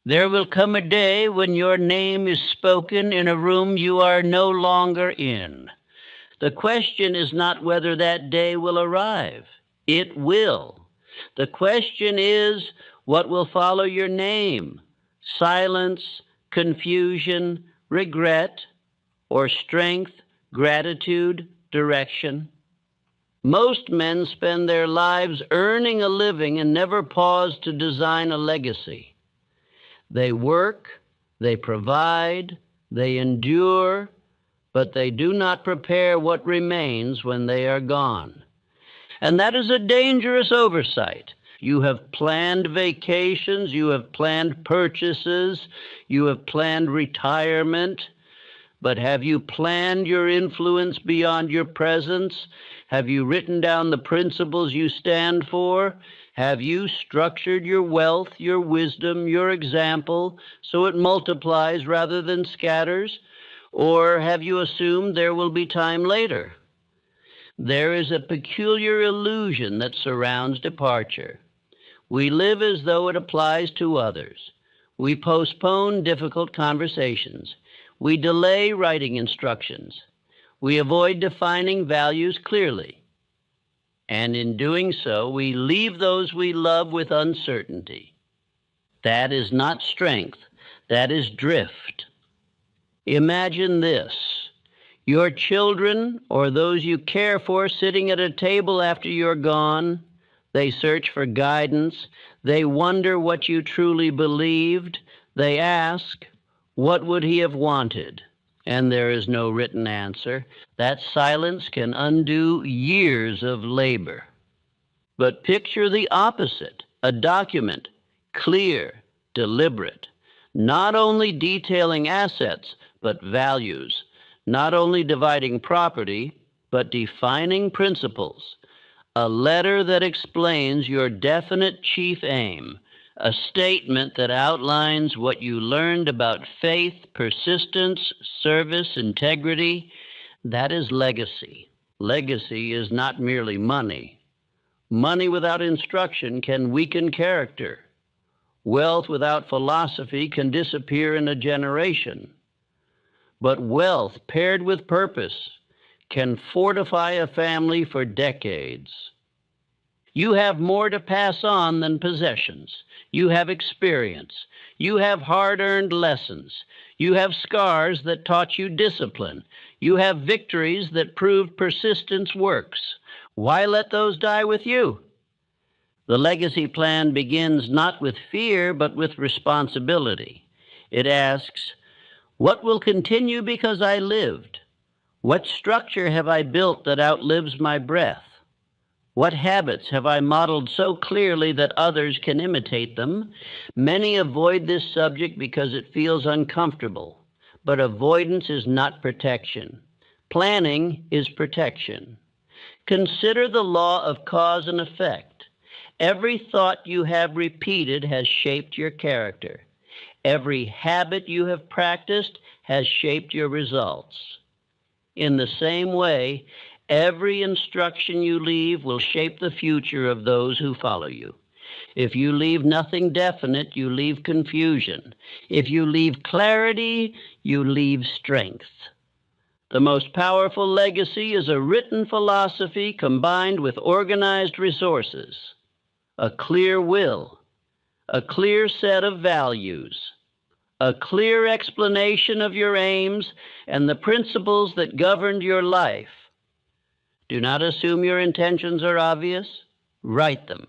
There will come a day when your name is spoken in a room you are no longer in. The question is not whether that day will arrive. It will. The question is, what will follow your name? Silence, confusion, regret, or strength, gratitude, direction? Most men spend their lives earning a living and never pause to design a legacy. They work, they provide, they endure, but they do not prepare what remains when they are gone. And that is a dangerous oversight. You have planned vacations, you have planned purchases, you have planned retirement, but have you planned your influence beyond your presence? Have you written down the principles you stand for? Have you structured your wealth, your wisdom, your example so it multiplies rather than scatters? Or have you assumed there will be time later? There is a peculiar illusion that surrounds departure. We live as though it applies to others. We postpone difficult conversations. We delay writing instructions. We avoid defining values clearly. And in doing so, we leave those we love with uncertainty. That is not strength. That is drift. Imagine this. Your children or those you care for sitting at a table after you're gone. They search for guidance. They wonder what you truly believed. They ask, what would he have wanted? And there is no written answer. That silence can undo years of labor. But picture the opposite, a document, clear, deliberate, not only detailing assets, but values, not only dividing property, but defining principles, a letter that explains your definite chief aim, a statement that outlines what you learned about faith, persistence, service, integrity. That is legacy. Legacy is not merely money. Money without instruction can weaken character. Wealth without philosophy can disappear in a generation. But wealth paired with purpose can fortify a family for decades. You have more to pass on than possessions. You have experience. You have hard-earned lessons. You have scars that taught you discipline. You have victories that proved persistence works. Why let those die with you? The legacy plan begins not with fear, but with responsibility. It asks, what will continue because I lived? What structure have I built that outlives my breath? What habits have I modeled so clearly that others can imitate them? Many avoid this subject because it feels uncomfortable, but avoidance is not protection. Planning is protection. Consider the law of cause and effect. Every thought you have repeated has shaped your character. Every habit you have practiced has shaped your results. In the same way, every instruction you leave will shape the future of those who follow you. If you leave nothing definite, you leave confusion. If you leave clarity, you leave strength. The most powerful legacy is a written philosophy combined with organized resources, a clear will, a clear set of values, a clear explanation of your aims and the principles that governed your life. Do not assume your intentions are obvious. Write them.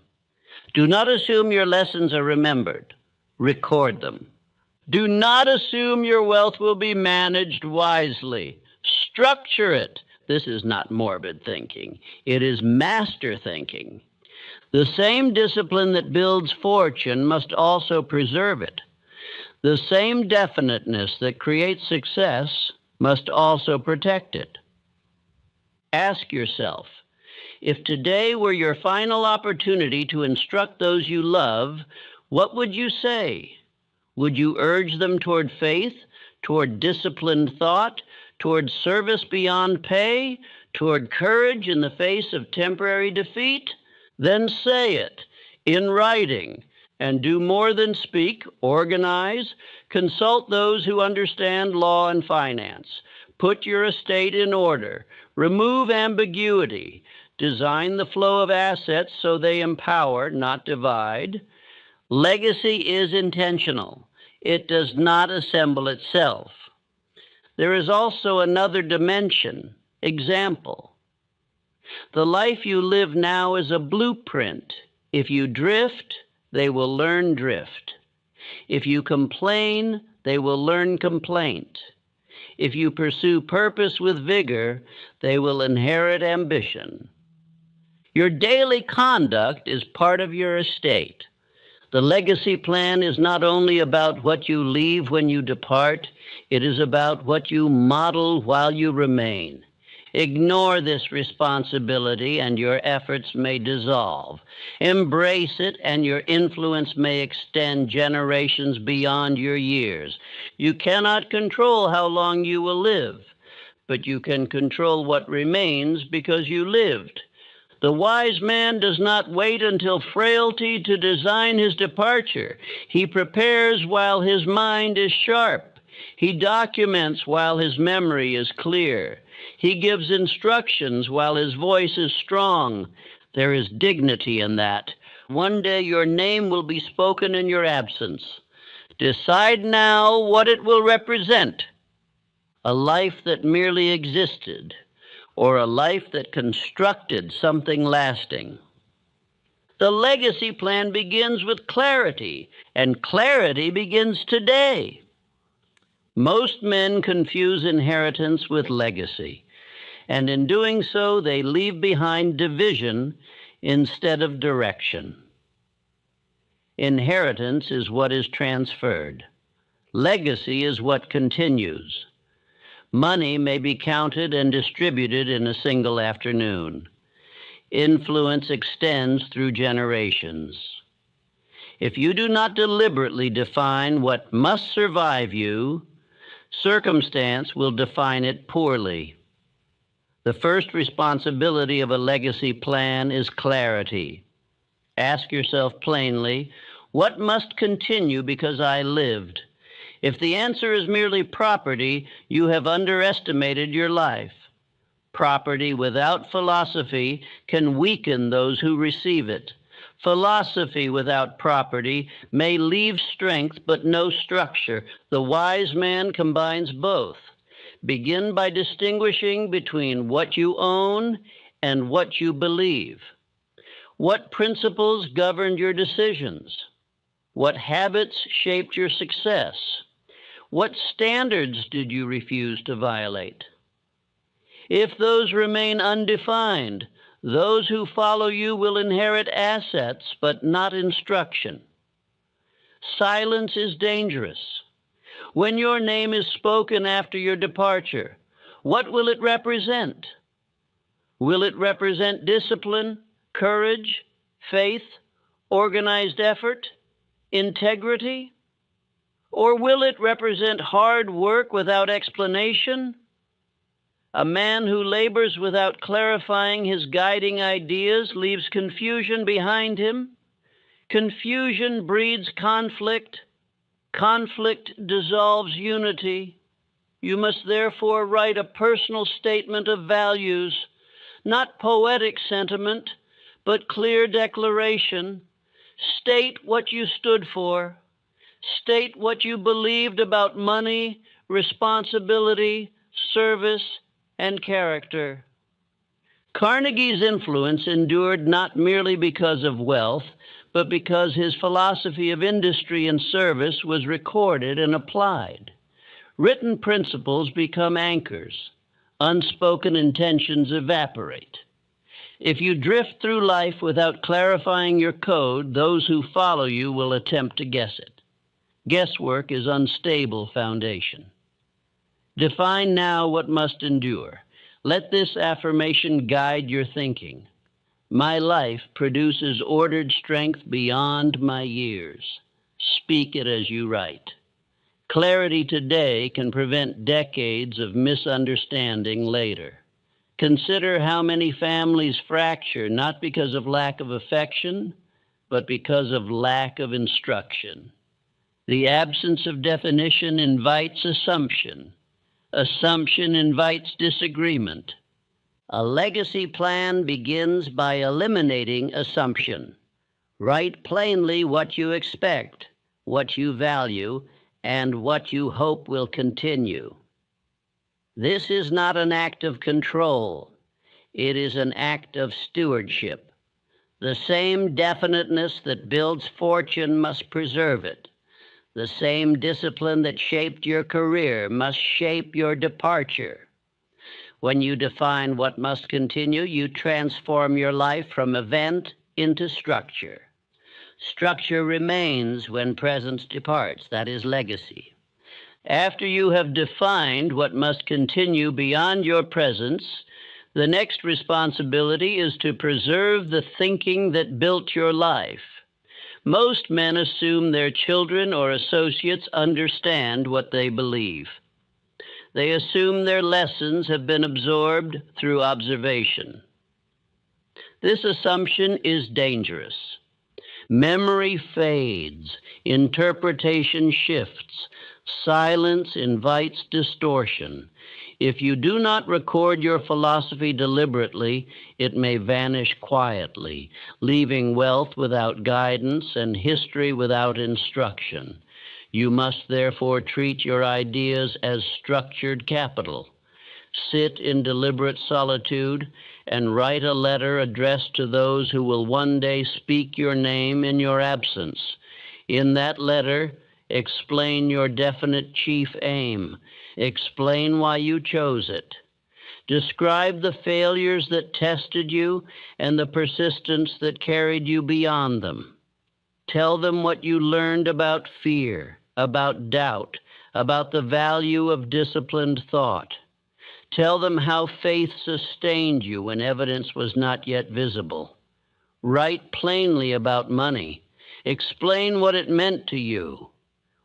Do not assume your lessons are remembered. Record them. Do not assume your wealth will be managed wisely. Structure it. This is not morbid thinking. It is master thinking. The same discipline that builds fortune must also preserve it. The same definiteness that creates success must also protect it. Ask yourself, if today were your final opportunity to instruct those you love, what would you say? Would you urge them toward faith, toward disciplined thought, toward service beyond pay, toward courage in the face of temporary defeat? Then say it in writing And do more than speak, organize, consult those who understand law and finance. Put your estate in order, remove ambiguity, design the flow of assets so they empower, not divide. Legacy is intentional. It does not assemble itself. There is also another dimension, example. The life you live now is a blueprint. If you drift, they will learn drift. If you complain, they will learn complaint. If you pursue purpose with vigor, they will inherit ambition. Your daily conduct is part of your estate. The legacy plan is not only about what you leave when you depart, it is about what you model while you remain. Ignore this responsibility and your efforts may dissolve. Embrace it and your influence may extend generations beyond your years. You cannot control how long you will live, but you can control what remains because you lived. The wise man does not wait until frailty to design his departure. He prepares while his mind is sharp. He documents while his memory is clear. He gives instructions while his voice is strong. There is dignity in that. One day your name will be spoken in your absence. Decide now what it will represent. A life that merely existed, or a life that constructed something lasting. The legacy plan begins with clarity, and clarity begins today. Most men confuse inheritance with legacy, and in doing so, they leave behind division instead of direction. Inheritance is what is transferred. Legacy is what continues. Money may be counted and distributed in a single afternoon. Influence extends through generations. If you do not deliberately define what must survive you, circumstance will define it poorly. The first responsibility of a legacy plan is clarity. Ask yourself plainly, what must continue because I lived? If the answer is merely property, you have underestimated your life. Property without philosophy can weaken those who receive it. Philosophy without property may leave strength but no structure. The wise man combines both. Begin by distinguishing between what you own and what you believe. What principles governed your decisions? What habits shaped your success? What standards did you refuse to violate? If those remain undefined, those who follow you will inherit assets, but not instruction. Silence is dangerous. When your name is spoken after your departure, what will it represent? Will it represent discipline, courage, faith, organized effort, integrity? Or will it represent hard work without explanation? A man who labors without clarifying his guiding ideas leaves confusion behind him. Confusion breeds conflict. Conflict dissolves unity. You must therefore write a personal statement of values, not poetic sentiment, but clear declaration. State what you stood for. State what you believed about money, responsibility, service, and character. Carnegie's influence endured not merely because of wealth, but because his philosophy of industry and service was recorded and applied. Written principles become anchors. Unspoken intentions evaporate. If you drift through life without clarifying your code, those who follow you will attempt to guess it. Guesswork is unstable foundation. Define now what must endure. Let this affirmation guide your thinking. My life produces ordered strength beyond my years. Speak it as you write. Clarity today can prevent decades of misunderstanding later. Consider how many families fracture not because of lack of affection, but because of lack of instruction. The absence of definition invites assumption. Assumption invites disagreement. A legacy plan begins by eliminating assumption. Write plainly what you expect, what you value, and what you hope will continue. This is not an act of control. It is an act of stewardship. The same definiteness that builds fortune must preserve it. The same discipline that shaped your career must shape your departure. When you define what must continue, you transform your life from event into structure. Structure remains when presence departs. That is legacy. After you have defined what must continue beyond your presence, the next responsibility is to preserve the thinking that built your life. Most men assume their children or associates understand what they believe. They assume their lessons have been absorbed through observation. This assumption is dangerous. Memory fades, interpretation shifts, silence invites distortion. If you do not record your philosophy deliberately, it may vanish quietly, leaving wealth without guidance and history without instruction. You must therefore treat your ideas as structured capital. Sit in deliberate solitude and write a letter addressed to those who will one day speak your name in your absence. In that letter, explain your definite chief aim. Explain why you chose it. Describe the failures that tested you and the persistence that carried you beyond them. Tell them what you learned about fear, about doubt, about the value of disciplined thought. Tell them how faith sustained you when evidence was not yet visible. Write plainly about money. Explain what it meant to you.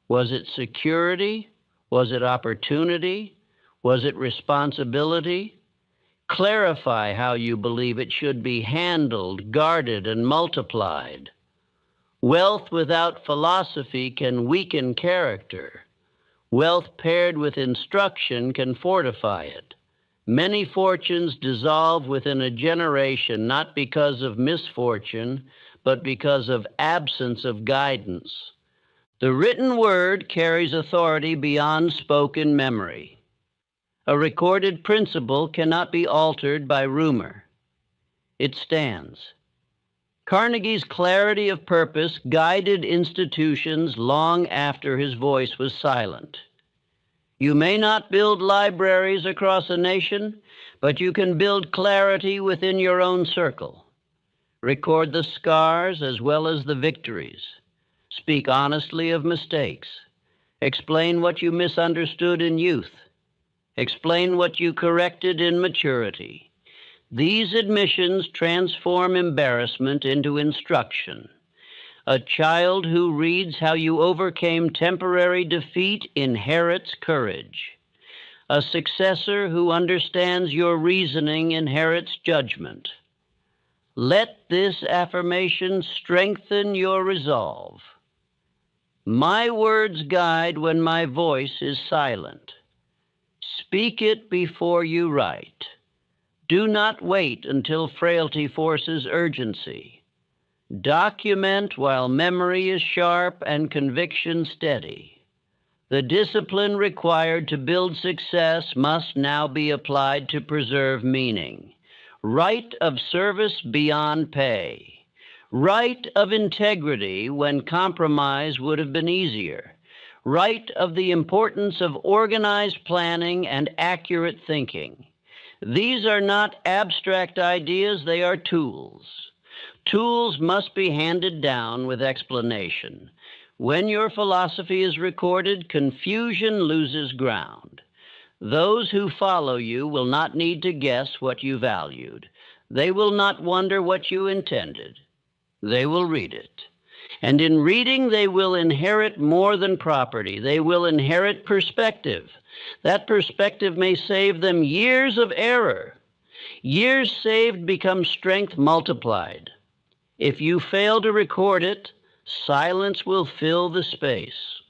Was it security? Was it opportunity? Was it responsibility? Clarify how you believe it should be handled, guarded, and multiplied. Wealth without philosophy can weaken character. Wealth paired with instruction can fortify it. Many fortunes dissolve within a generation, not because of misfortune, but because of absence of guidance. The written word carries authority beyond spoken memory. A recorded principle cannot be altered by rumor. It stands. Carnegie's clarity of purpose guided institutions long after his voice was silent. You may not build libraries across a nation, but you can build clarity within your own circle. Record the scars as well as the victories. Speak honestly of mistakes. Explain what you misunderstood in youth. Explain what you corrected in maturity. These admissions transform embarrassment into instruction. A child who reads how you overcame temporary defeat inherits courage. A successor who understands your reasoning inherits judgment. Let this affirmation strengthen your resolve. My words guide when my voice is silent. Speak it before you write. Do not wait until frailty forces urgency. Document while memory is sharp and conviction steady. The discipline required to build success must now be applied to preserve meaning. Write of service beyond pay. Write of integrity when compromise would have been easier. Write of the importance of organized planning and accurate thinking. These are not abstract ideas, they are tools. Tools must be handed down with explanation. When your philosophy is recorded, confusion loses ground. Those who follow you will not need to guess what you valued. They will not wonder what you intended. They will read it. And in reading, they will inherit more than property. They will inherit perspective. That perspective may save them years of error. Years saved become strength multiplied. If you fail to record it, silence will fill the space,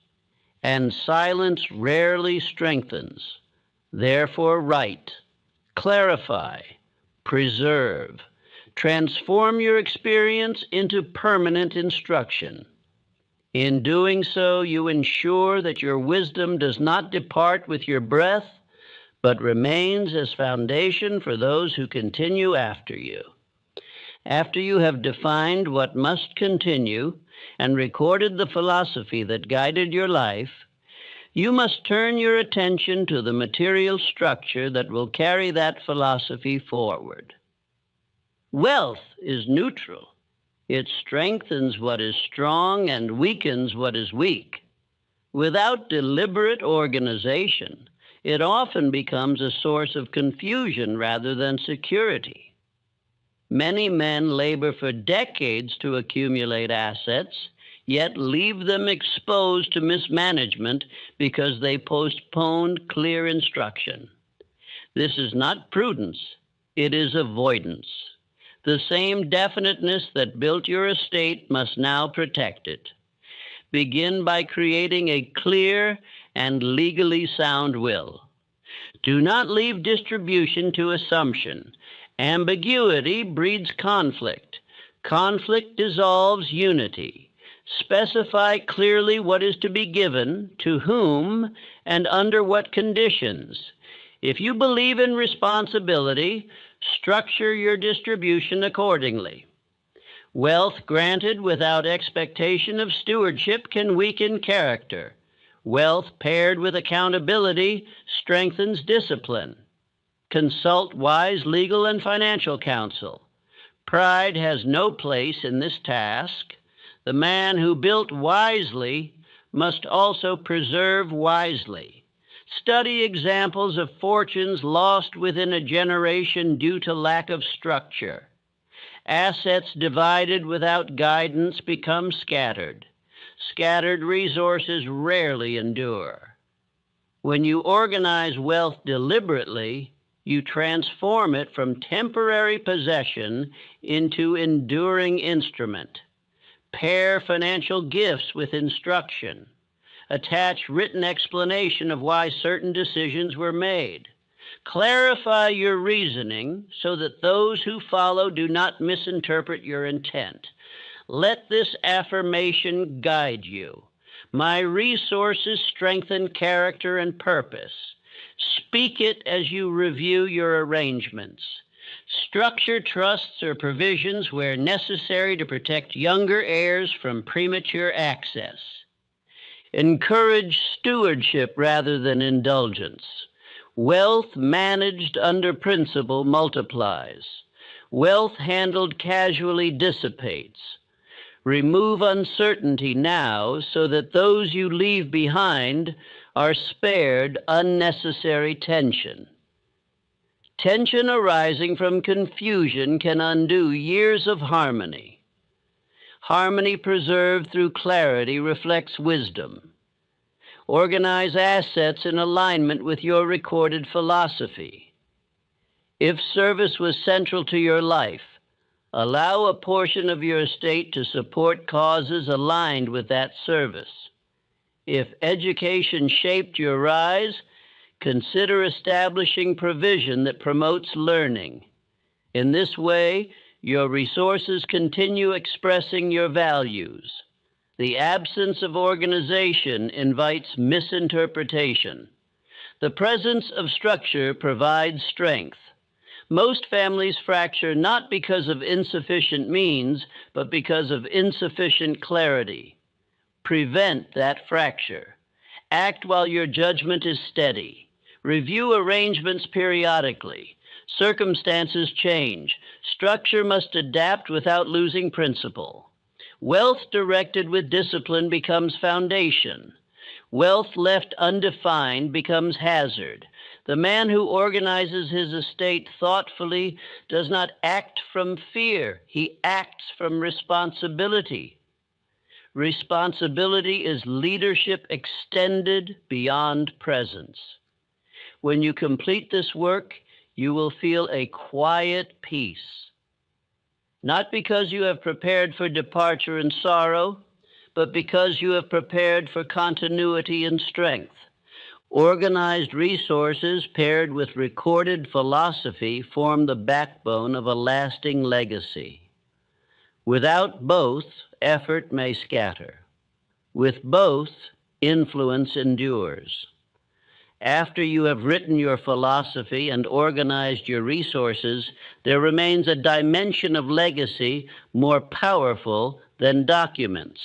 and silence rarely strengthens. Therefore, write, clarify, preserve, transform your experience into permanent instruction. In doing so, you ensure that your wisdom does not depart with your breath, but remains as foundation for those who continue after you. After you have defined what must continue and recorded the philosophy that guided your life, you must turn your attention to the material structure that will carry that philosophy forward. Wealth is neutral. It strengthens what is strong and weakens what is weak. Without deliberate organization, it often becomes a source of confusion rather than security. Many men labor for decades to accumulate assets, yet leave them exposed to mismanagement because they postponed clear instruction. This is not prudence, it is avoidance. The same definiteness that built your estate must now protect it. Begin by creating a clear and legally sound will. Do not leave distribution to assumption. Ambiguity breeds conflict. Conflict dissolves unity. Specify clearly what is to be given, to whom, and under what conditions. If you believe in responsibility, structure your distribution accordingly. Wealth granted without expectation of stewardship can weaken character. Wealth paired with accountability strengthens discipline. Consult wise legal and financial counsel. Pride has no place in this task. The man who built wisely must also preserve wisely. Study examples of fortunes lost within a generation due to lack of structure. Assets divided without guidance become scattered. Scattered resources rarely endure. When you organize wealth deliberately, you transform it from temporary possession into enduring instrument. Pair financial gifts with instruction. Attach written explanation of why certain decisions were made. Clarify your reasoning so that those who follow do not misinterpret your intent. Let this affirmation guide you. My resources strengthen character and purpose. Speak it as you review your arrangements. Structure trusts or provisions where necessary to protect younger heirs from premature access. Encourage stewardship rather than indulgence. Wealth managed under principle multiplies. Wealth handled casually dissipates. Remove uncertainty now so that those you leave behind are spared unnecessary tension. Tension arising from confusion can undo years of harmony. Harmony preserved through clarity reflects wisdom. Organize assets in alignment with your recorded philosophy. If service was central to your life, allow a portion of your estate to support causes aligned with that service. If education shaped your rise, consider establishing provision that promotes learning. In this way, your resources continue expressing your values. The absence of organization invites misinterpretation. The presence of structure provides strength. Most families fracture not because of insufficient means, but because of insufficient clarity. Prevent that fracture. Act while your judgment is steady. Review arrangements periodically. Circumstances change. Structure must adapt without losing principle. Wealth directed with discipline becomes foundation. Wealth left undefined becomes hazard. The man who organizes his estate thoughtfully does not act from fear. He acts from responsibility. Responsibility is leadership extended beyond presence. When you complete this work, you will feel a quiet peace. not because you have prepared for departure and sorrow, but because you have prepared for continuity and strength. Organized resources paired with recorded philosophy form the backbone of a lasting legacy. Without both, effort may scatter. With both, influence endures. After you have written your philosophy and organized your resources, there remains a dimension of legacy more powerful than documents.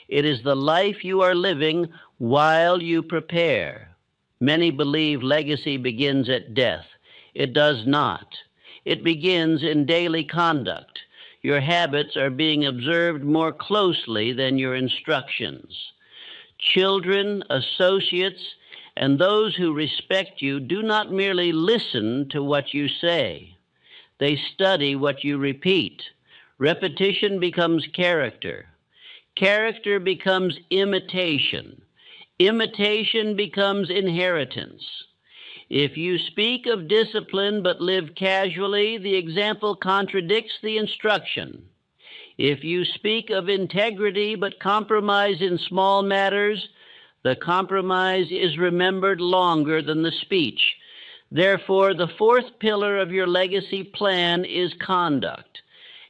It is the life you are living while you prepare. Many believe legacy begins at death. It does not. It begins in daily conduct. Your habits are being observed more closely than your instructions. Children, associates, and those who respect you do not merely listen to what you say. They study what you repeat. Repetition becomes character. Character becomes imitation. Imitation becomes inheritance. If you speak of discipline but live casually, the example contradicts the instruction. If you speak of integrity but compromise in small matters, the compromise is remembered longer than the speech. Therefore, the fourth pillar of your legacy plan is conduct.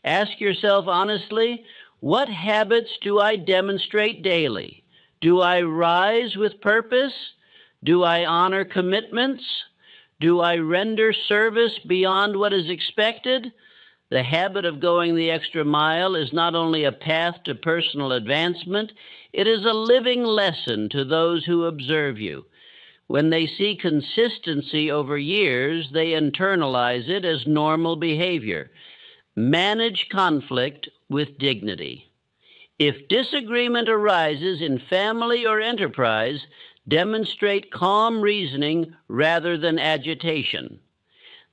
Ask yourself honestly, what habits do I demonstrate daily? Do I rise with purpose? Do I honor commitments? Do I render service beyond what is expected? The habit of going the extra mile is not only a path to personal advancement, it is a living lesson to those who observe you. When they see consistency over years, they internalize it as normal behavior. Manage conflict with dignity. If disagreement arises in family or enterprise, demonstrate calm reasoning rather than agitation.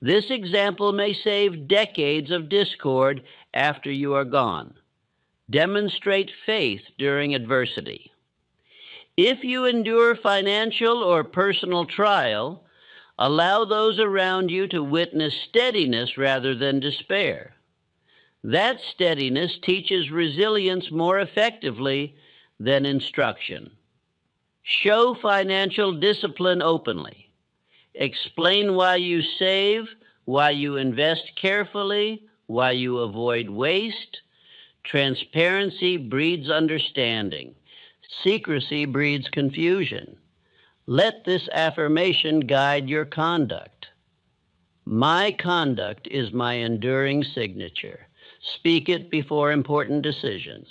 This example may save decades of discord after you are gone. Demonstrate faith during adversity. If you endure financial or personal trial, allow those around you to witness steadiness rather than despair. That steadiness teaches resilience more effectively than instruction. Show financial discipline openly. Explain why you save, why you invest carefully, why you avoid waste. Transparency breeds understanding. Secrecy breeds confusion. Let this affirmation guide your conduct. My conduct is my enduring signature. Speak it before important decisions.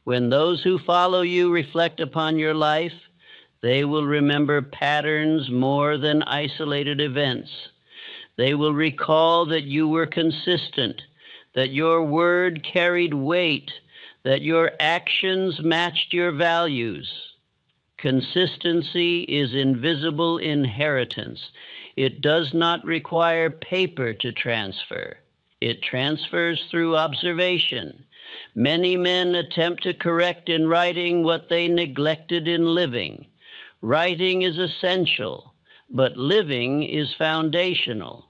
When those who follow you reflect upon your life, they will remember patterns more than isolated events. They will recall that you were consistent, that your word carried weight, that your actions matched your values. Consistency is invisible inheritance. It does not require paper to transfer. It transfers through observation. Many men attempt to correct in writing what they neglected in living. Writing is essential, but living is foundational.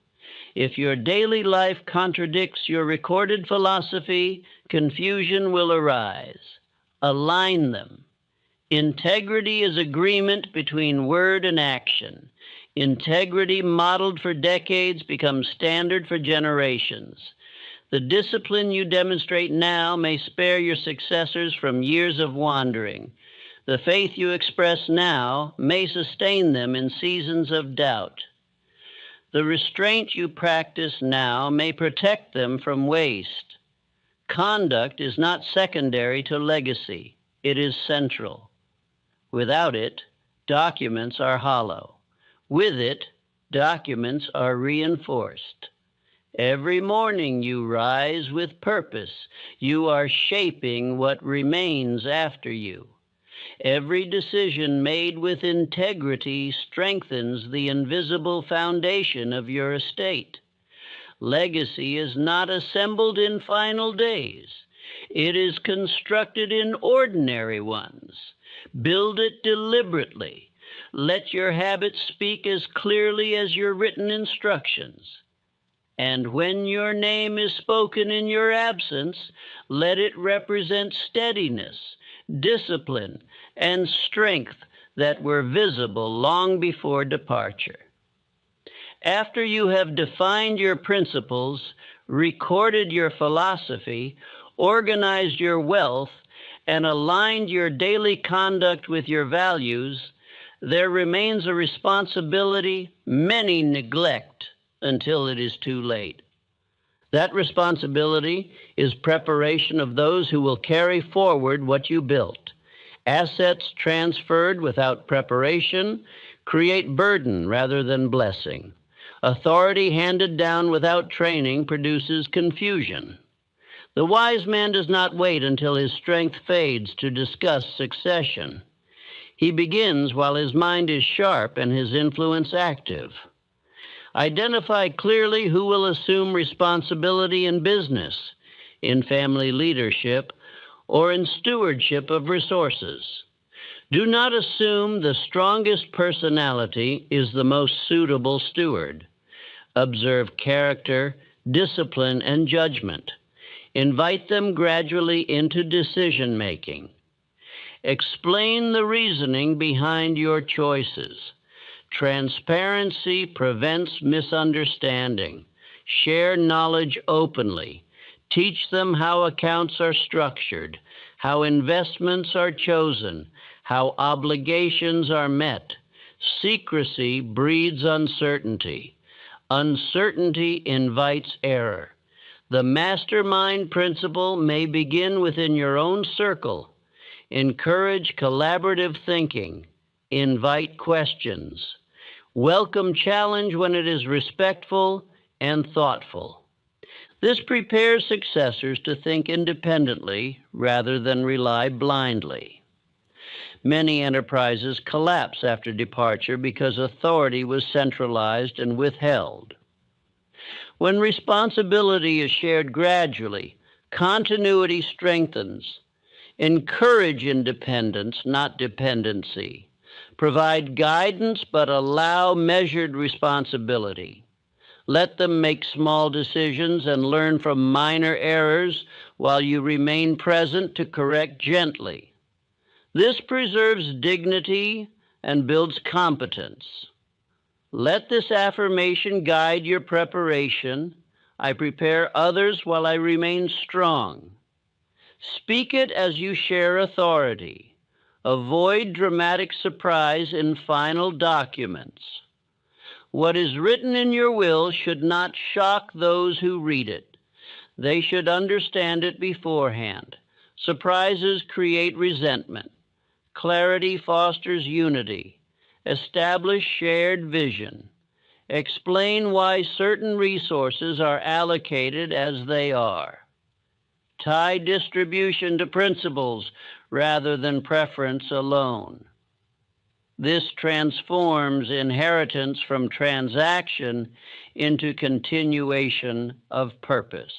If your daily life contradicts your recorded philosophy, confusion will arise. Align them. Integrity is agreement between word and action. Integrity modeled for decades becomes standard for generations. The discipline you demonstrate now may spare your successors from years of wandering. The faith you express now may sustain them in seasons of doubt. The restraint you practice now may protect them from waste. Conduct is not secondary to legacy. It is central. Without it, documents are hollow. With it, documents are reinforced. Every morning you rise with purpose. You are shaping what remains after you. Every decision made with integrity strengthens the invisible foundation of your estate. Legacy is not assembled in final days. It is constructed in ordinary ones. Build it deliberately. Let your habits speak as clearly as your written instructions. And when your name is spoken in your absence, let it represent steadiness, discipline, and strength that were visible long before departure. After you have defined your principles, recorded your philosophy, organized your wealth, and aligned your daily conduct with your values, there remains a responsibility many neglect until it is too late. That responsibility is preparation of those who will carry forward what you built. Assets transferred without preparation create burden rather than blessing. Authority handed down without training produces confusion. The wise man does not wait until his strength fades to discuss succession. He begins while his mind is sharp and his influence active. Identify clearly who will assume responsibility in business, in family leadership, or in stewardship of resources. Do not assume the strongest personality is the most suitable steward. Observe character, discipline, and judgment. Invite them gradually into decision-making. Explain the reasoning behind your choices. Transparency prevents misunderstanding. Share knowledge openly. Teach them how accounts are structured, how investments are chosen, how obligations are met. Secrecy breeds uncertainty. Uncertainty invites error. The mastermind principle may begin within your own circle. Encourage collaborative thinking. Invite questions. Welcome challenge when it is respectful and thoughtful. This prepares successors to think independently rather than rely blindly. Many enterprises collapse after departure because authority was centralized and withheld. When responsibility is shared gradually, continuity strengthens. Encourage independence, not dependency. Provide guidance, but allow measured responsibility. Let them make small decisions and learn from minor errors while you remain present to correct gently. This preserves dignity and builds competence. Let this affirmation guide your preparation. I prepare others while I remain strong. Speak it as you share authority. Avoid dramatic surprise in final documents. What is written in your will should not shock those who read it. They should understand it beforehand. Surprises create resentment. Clarity fosters unity. Establish shared vision. Explain why certain resources are allocated as they are. Tie distribution to principles rather than preference alone. This transforms inheritance from transaction into continuation of purpose.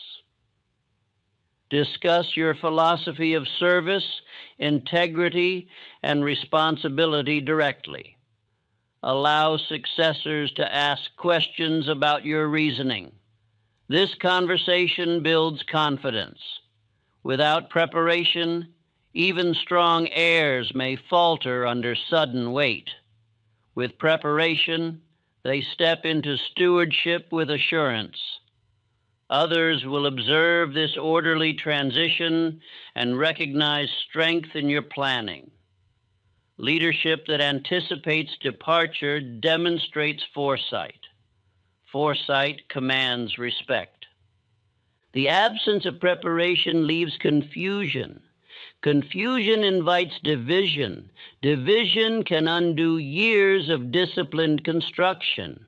Discuss your philosophy of service, integrity, and responsibility directly. Allow successors to ask questions about your reasoning. This conversation builds confidence. Without preparation, even strong heirs may falter under sudden weight. With preparation, they step into stewardship with assurance. Others will observe this orderly transition and recognize strength in your planning. Leadership that anticipates departure demonstrates foresight. Foresight commands respect. The absence of preparation leaves confusion. Confusion invites division. Division can undo years of disciplined construction.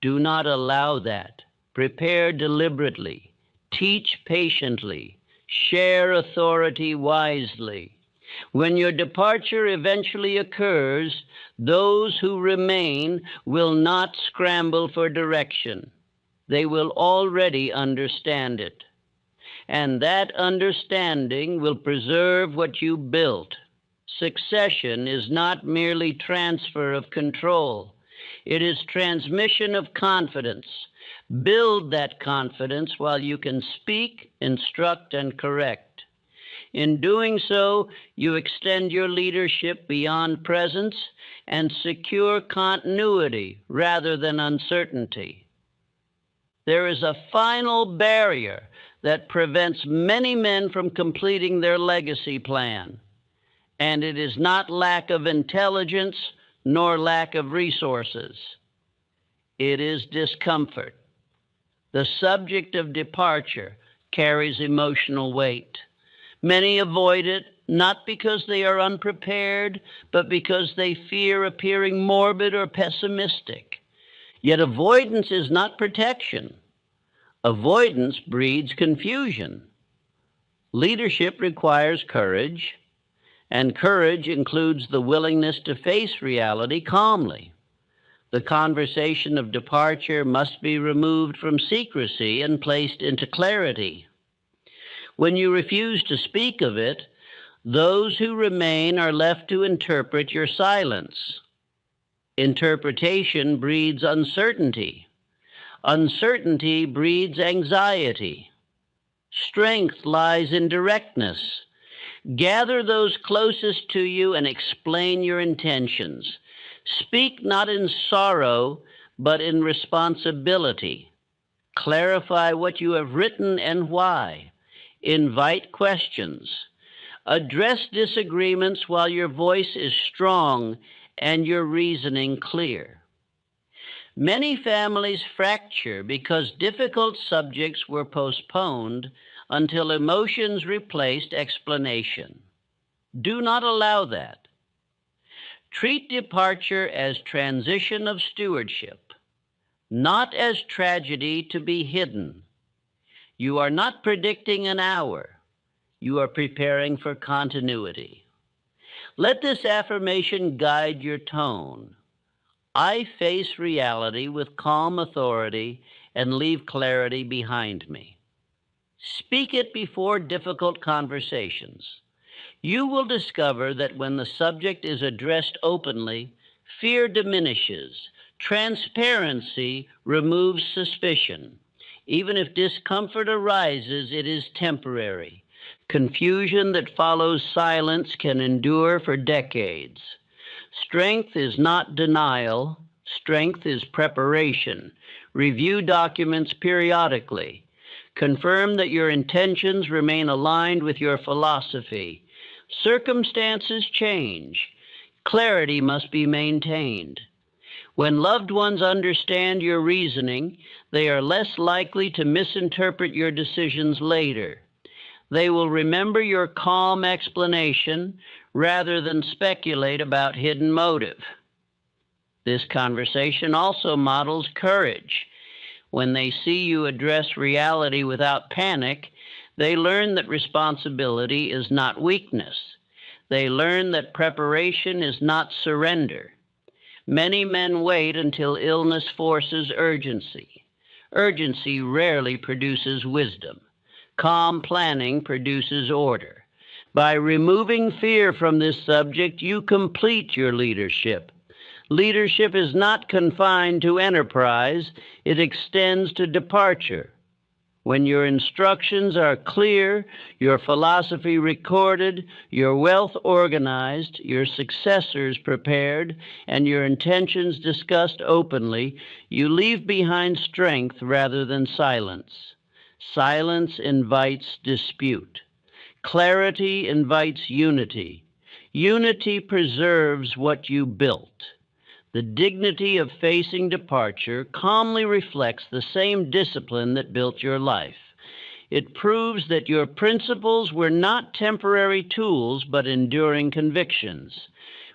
Do not allow that. Prepare deliberately. Teach patiently. Share authority wisely. When your departure eventually occurs, those who remain will not scramble for direction. They will already understand it. And that understanding will preserve what you built. Succession is not merely transfer of control. It is transmission of confidence, Build that confidence while you can speak, instruct, and correct. In doing so, you extend your leadership beyond presence and secure continuity rather than uncertainty. There is a final barrier that prevents many men from completing their legacy plan, and it is not lack of intelligence nor lack of resources. It is discomfort. The subject of departure carries emotional weight. Many avoid it, not because they are unprepared, but because they fear appearing morbid or pessimistic. Yet avoidance is not protection. Avoidance breeds confusion. Leadership requires courage, and courage includes the willingness to face reality calmly. The conversation of departure must be removed from secrecy and placed into clarity. When you refuse to speak of it, those who remain are left to interpret your silence. Interpretation breeds uncertainty. Uncertainty breeds anxiety. Strength lies in directness. Gather those closest to you and explain your intentions. Speak not in sorrow, but in responsibility. Clarify what you have written and why. Invite questions. Address disagreements while your voice is strong and your reasoning clear. Many families fracture because difficult subjects were postponed until emotions replaced explanation. Do not allow that. Treat departure as transition of stewardship, not as tragedy to be hidden. You are not predicting an hour. You are preparing for continuity. Let this affirmation guide your tone. I face reality with calm authority and leave clarity behind me. Speak it before difficult conversations. You will discover that when the subject is addressed openly, fear diminishes. Transparency removes suspicion. Even if discomfort arises, it is temporary. Confusion that follows silence can endure for decades. Strength is not denial. Strength is preparation. Review documents periodically. Confirm that your intentions remain aligned with your philosophy. Circumstances change. Clarity must be maintained. When loved ones understand your reasoning, they are less likely to misinterpret your decisions later. They will remember your calm explanation rather than speculate about hidden motive. This conversation also models courage. When they see you address reality without panic, they learn that responsibility is not weakness. They learn that preparation is not surrender. Many men wait until illness forces urgency. Urgency rarely produces wisdom. Calm planning produces order. By removing fear from this subject, you complete your leadership. Leadership is not confined to enterprise, it extends to departure. When your instructions are clear, your philosophy recorded, your wealth organized, your successors prepared, and your intentions discussed openly, you leave behind strength rather than silence. Silence invites dispute. Clarity invites unity. Unity preserves what you built. The dignity of facing departure calmly reflects the same discipline that built your life. It proves that your principles were not temporary tools, but enduring convictions.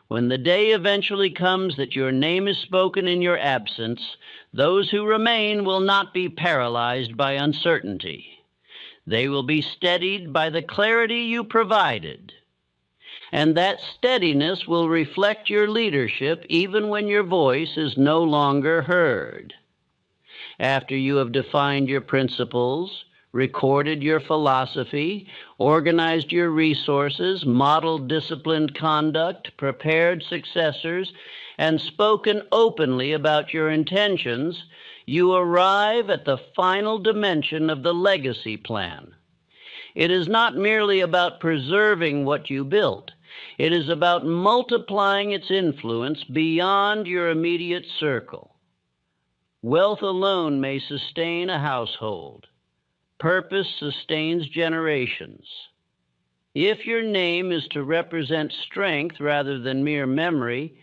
When the day eventually comes that your name is spoken in your absence, those who remain will not be paralyzed by uncertainty. They will be steadied by the clarity you provided. And that steadiness will reflect your leadership even when your voice is no longer heard. After you have defined your principles, recorded your philosophy, organized your resources, modeled disciplined conduct, prepared successors, and spoken openly about your intentions, you arrive at the final dimension of the legacy plan. It is not merely about preserving what you built. It is about multiplying its influence beyond your immediate circle. Wealth alone may sustain a household. Purpose sustains generations. If your name is to represent strength rather than mere memory,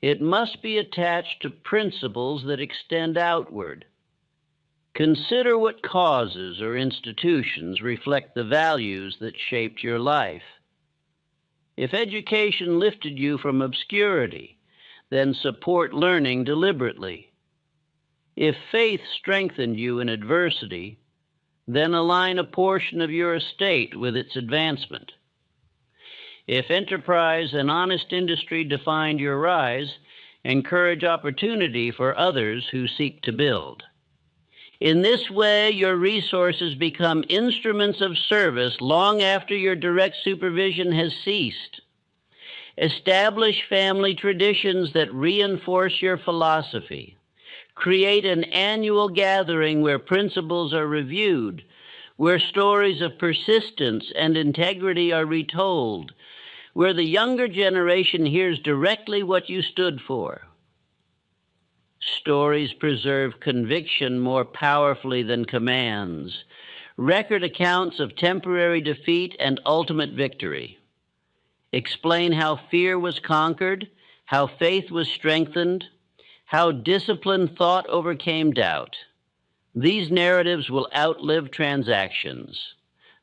it must be attached to principles that extend outward. Consider what causes or institutions reflect the values that shaped your life. If education lifted you from obscurity, then support learning deliberately. If faith strengthened you in adversity, then align a portion of your estate with its advancement. If enterprise and honest industry defined your rise, encourage opportunity for others who seek to build. In this way, your resources become instruments of service long after your direct supervision has ceased. Establish family traditions that reinforce your philosophy. Create an annual gathering where principles are reviewed, where stories of persistence and integrity are retold, where the younger generation hears directly what you stood for. Stories preserve conviction more powerfully than commands. Record accounts of temporary defeat and ultimate victory. Explain how fear was conquered, how faith was strengthened, how disciplined thought overcame doubt. These narratives will outlive transactions.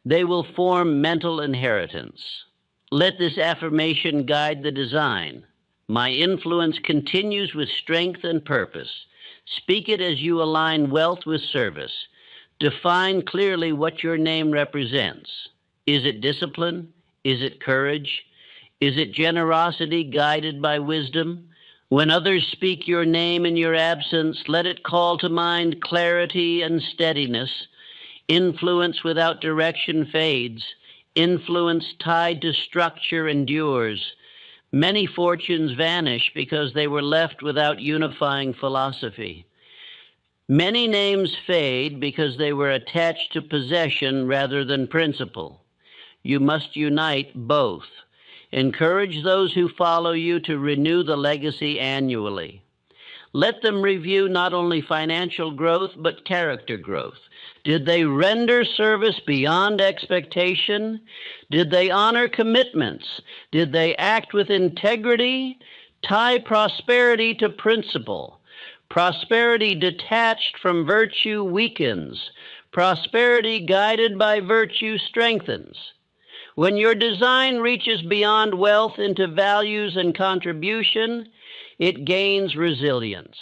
They will form mental inheritance. Let this affirmation guide the design. My influence continues with strength and purpose. Speak it as you align wealth with service. Define clearly what your name represents. Is it discipline? Is it courage? Is it generosity guided by wisdom? When others speak your name in your absence, let it call to mind clarity and steadiness. Influence without direction fades. Influence tied to structure endures. Many fortunes vanish because they were left without unifying philosophy. Many names fade because they were attached to possession rather than principle. You must unite both. Encourage those who follow you to renew the legacy annually. Let them review not only financial growth, but character growth. Did they render service beyond expectation? Did they honor commitments? Did they act with integrity? Tie prosperity to principle. Prosperity detached from virtue weakens. Prosperity guided by virtue strengthens. When your design reaches beyond wealth into values and contribution, it gains resilience.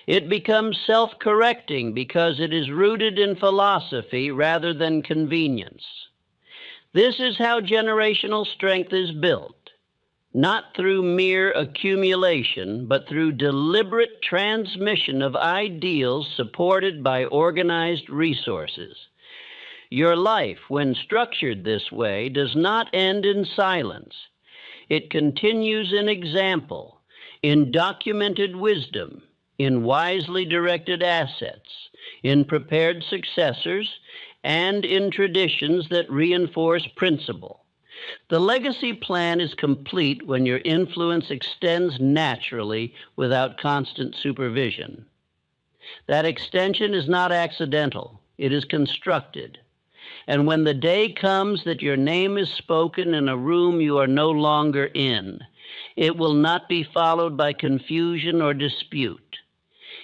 It becomes self-correcting because it is rooted in philosophy rather than convenience. This is how generational strength is built, not through mere accumulation, but through deliberate transmission of ideals supported by organized resources. Your life, when structured this way, does not end in silence. It continues in example, in documented wisdom, in wisely directed assets, in prepared successors, and in traditions that reinforce principle. The legacy plan is complete when your influence extends naturally without constant supervision. That extension is not accidental, it is constructed. And when the day comes that your name is spoken in a room you are no longer in, it will not be followed by confusion or dispute.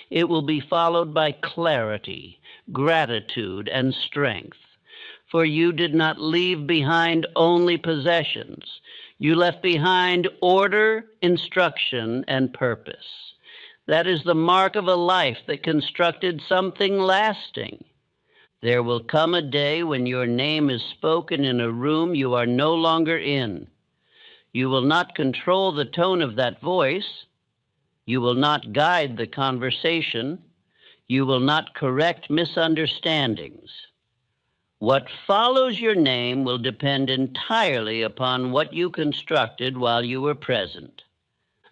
It will be followed by clarity, gratitude, and strength. For you did not leave behind only possessions. You left behind order, instruction, and purpose. That is the mark of a life that constructed something lasting. There will come a day when your name is spoken in a room you are no longer in. You will not control the tone of that voice. You will not guide the conversation. You will not correct misunderstandings. What follows your name will depend entirely upon what you constructed while you were present.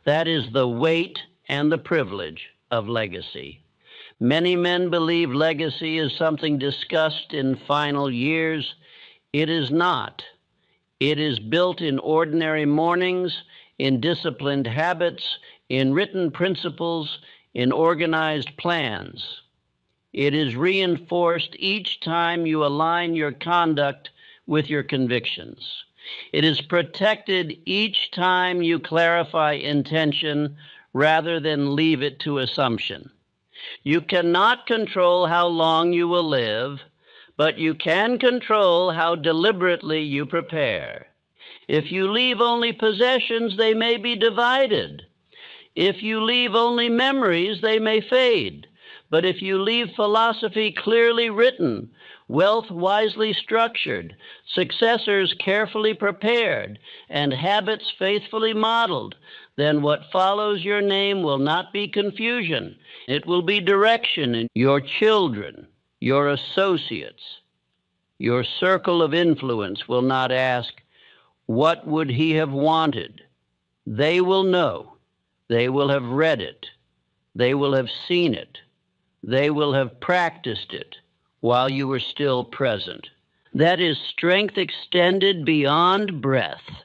That is the weight and the privilege of legacy. Many men believe legacy is something discussed in final years. It is not. It is built in ordinary mornings, in disciplined habits, in written principles, in organized plans. It is reinforced each time you align your conduct with your convictions. It is protected each time you clarify intention rather than leave it to assumption. You cannot control how long you will live, but you can control how deliberately you prepare. If you leave only possessions, they may be divided. If you leave only memories, they may fade. But if you leave philosophy clearly written, wealth wisely structured, successors carefully prepared, and habits faithfully modeled, then what follows your name will not be confusion. It will be direction in your children, your associates. Your circle of influence will not ask, "What would he have wanted?" They will know. They will have read it. They will have seen it. They will have practiced it while you were still present. That is strength extended beyond breath.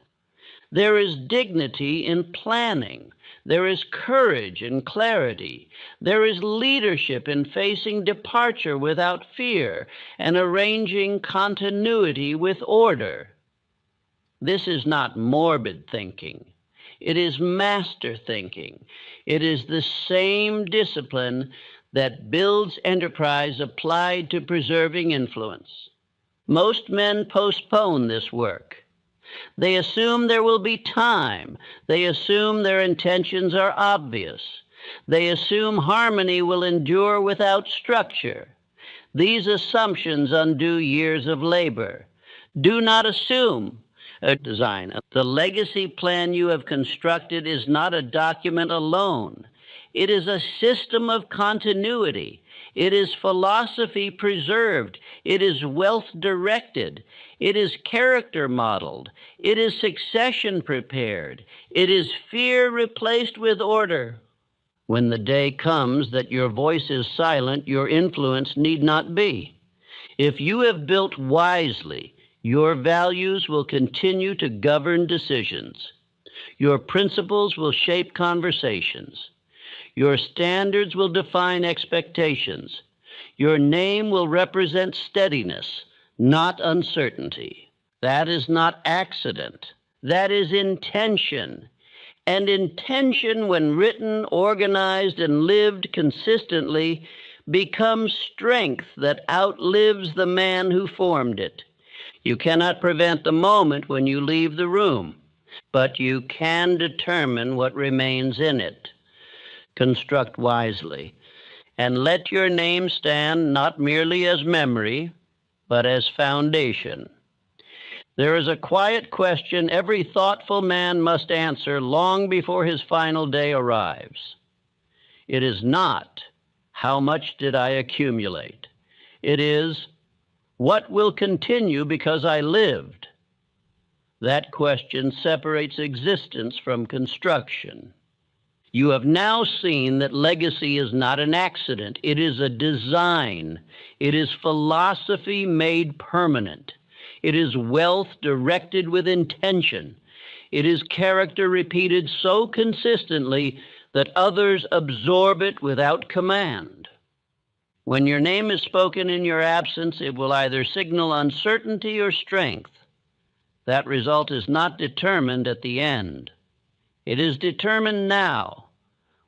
There is dignity in planning. There is courage in clarity. There is leadership in facing departure without fear and arranging continuity with order. This is not morbid thinking. It is master thinking. It is the same discipline that builds enterprise applied to preserving influence. Most men postpone this work. They assume there will be time. They assume their intentions are obvious. They assume harmony will endure without structure. These assumptions undo years of labor. Do not assume a design. The legacy plan you have constructed is not a document alone. It is a system of continuity. It is philosophy preserved. It is wealth directed. It is character modeled. It is succession prepared. It is fear replaced with order. When the day comes that your voice is silent, your influence need not be. If you have built wisely, your values will continue to govern decisions. Your principles will shape conversations. Your standards will define expectations. Your name will represent steadiness, not uncertainty. That is not accident. That is intention. And intention, when written, organized, and lived consistently, becomes strength that outlives the man who formed it. You cannot prevent the moment when you leave the room, but you can determine what remains in it. Construct wisely, and let your name stand not merely as memory, but as foundation. There is a quiet question every thoughtful man must answer long before his final day arrives. It is not, "How much did I accumulate?" It is, "What will continue because I lived?" That question separates existence from construction. You have now seen that legacy is not an accident. It is a design. It is philosophy made permanent. It is wealth directed with intention. It is character repeated so consistently that others absorb it without command. When your name is spoken in your absence, it will either signal uncertainty or strength. That result is not determined at the end. It is determined now,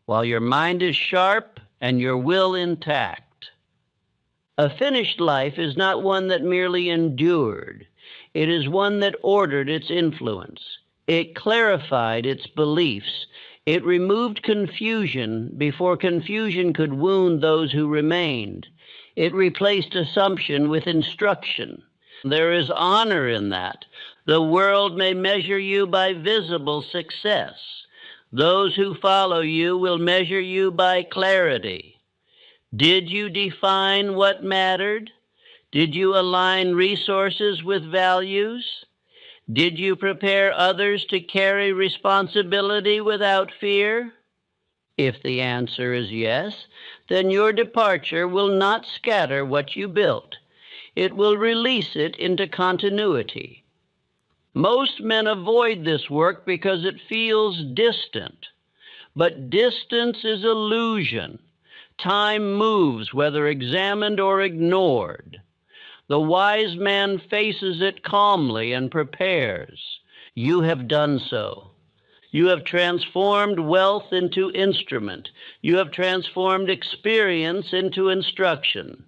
while your mind is sharp and your will intact. A finished life is not one that merely endured. It is one that ordered its influence. It clarified its beliefs. It removed confusion before confusion could wound those who remained. It replaced assumption with instruction. There is honor in that. The world may measure you by visible success. Those who follow you will measure you by clarity. Did you define what mattered? Did you align resources with values? Did you prepare others to carry responsibility without fear? If the answer is yes, then your departure will not scatter what you built. It will release it into continuity. Most men avoid this work because it feels distant. But distance is illusion. Time moves, whether examined or ignored. The wise man faces it calmly and prepares. You have done so. You have transformed wealth into instrument. You have transformed experience into instruction.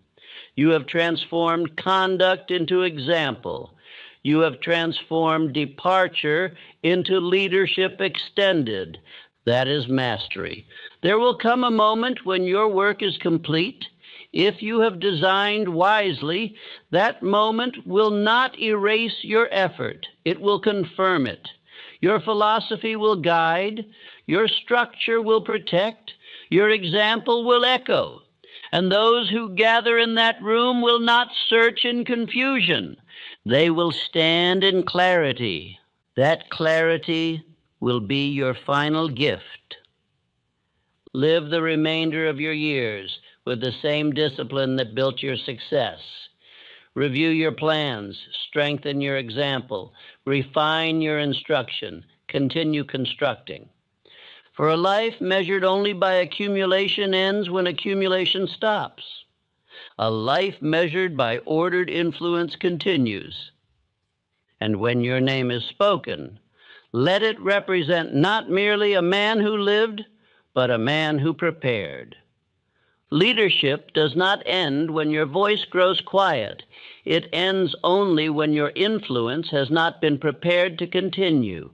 You have transformed conduct into example. You have transformed departure into leadership extended. That is mastery. There will come a moment when your work is complete. If you have designed wisely, that moment will not erase your effort. It will confirm it. Your philosophy will guide. Your structure will protect. Your example will echo. And those who gather in that room will not search in confusion. They will stand in clarity. That clarity will be your final gift. Live the remainder of your years with the same discipline that built your success. Review your plans, strengthen your example, refine your instruction, continue constructing. For a life measured only by accumulation ends when accumulation stops. A life measured by ordered influence continues. And when your name is spoken, let it represent not merely a man who lived, but a man who prepared. Leadership does not end when your voice grows quiet. It ends only when your influence has not been prepared to continue.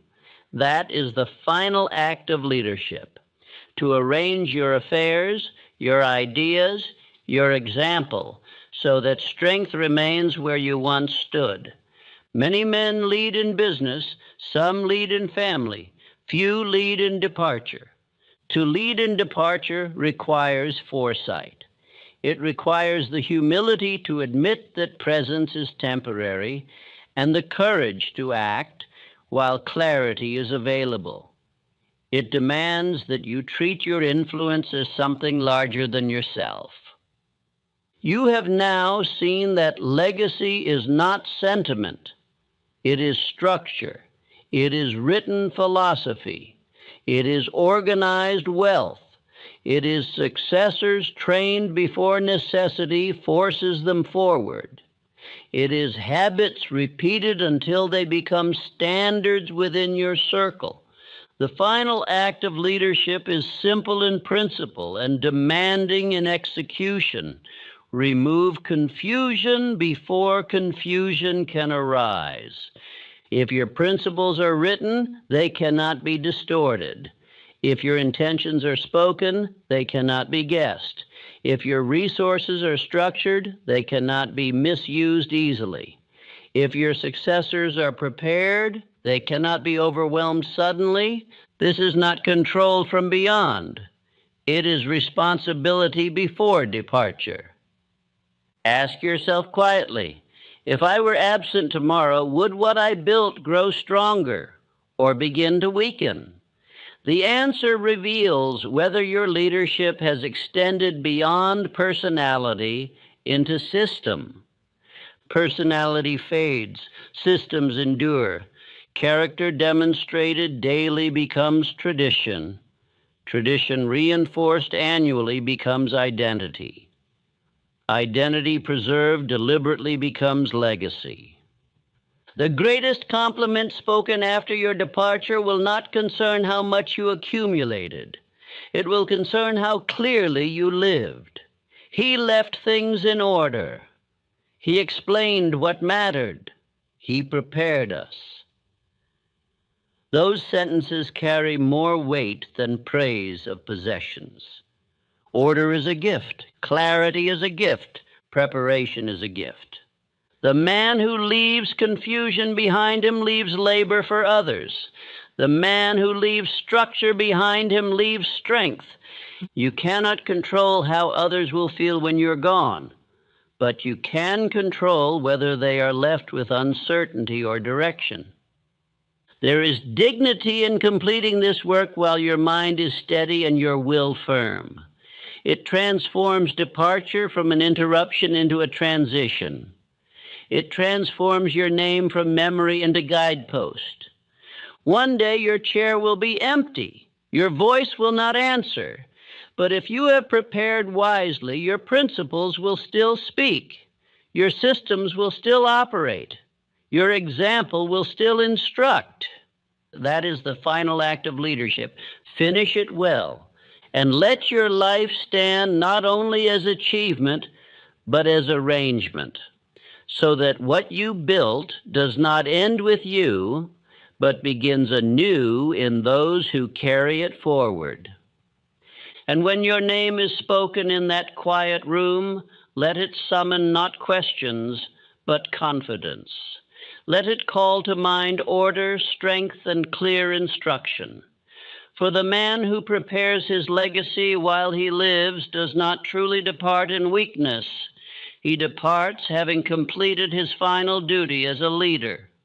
That is the final act of leadership, to arrange your affairs, your ideas, your example, so that strength remains where you once stood. Many men lead in business, some lead in family, few lead in departure. To lead in departure requires foresight. It requires the humility to admit that presence is temporary and the courage to act while clarity is available. It demands that you treat your influence as something larger than yourself. You have now seen that legacy is not sentiment. It is structure. It is written philosophy. It is organized wealth. It is successors trained before necessity forces them forward. It is habits repeated until they become standards within your circle. The final act of leadership is simple in principle and demanding in execution. Remove confusion before confusion can arise. If your principles are written, they cannot be distorted. If your intentions are spoken, they cannot be guessed. If your resources are structured, they cannot be misused easily. If your successors are prepared, they cannot be overwhelmed suddenly. This is not control from beyond. It is responsibility before departure. Ask yourself quietly, if I were absent tomorrow, would what I built grow stronger or begin to weaken? The answer reveals whether your leadership has extended beyond personality into system. Personality fades, systems endure. Character demonstrated daily becomes tradition. Tradition reinforced annually becomes identity. Identity preserved deliberately becomes legacy. The greatest compliment spoken after your departure will not concern how much you accumulated. It will concern how clearly you lived. He left things in order. He explained what mattered. He prepared us. Those sentences carry more weight than praise of possessions. Order is a gift. Clarity is a gift. Preparation is a gift. The man who leaves confusion behind him leaves labor for others. The man who leaves structure behind him leaves strength. You cannot control how others will feel when you're gone, but you can control whether they are left with uncertainty or direction. There is dignity in completing this work while your mind is steady and your will firm. It transforms departure from an interruption into a transition. It transforms your name from memory into guidepost. One day your chair will be empty. Your voice will not answer. But if you have prepared wisely, your principles will still speak. Your systems will still operate. Your example will still instruct. That is the final act of leadership. Finish it well, and let your life stand not only as achievement, but as arrangement, so that what you built does not end with you, but begins anew in those who carry it forward. And when your name is spoken in that quiet room, let it summon not questions, but confidence. Let it call to mind order, strength, and clear instruction. For the man who prepares his legacy while he lives does not truly depart in weakness. He departs having completed his final duty as a leader.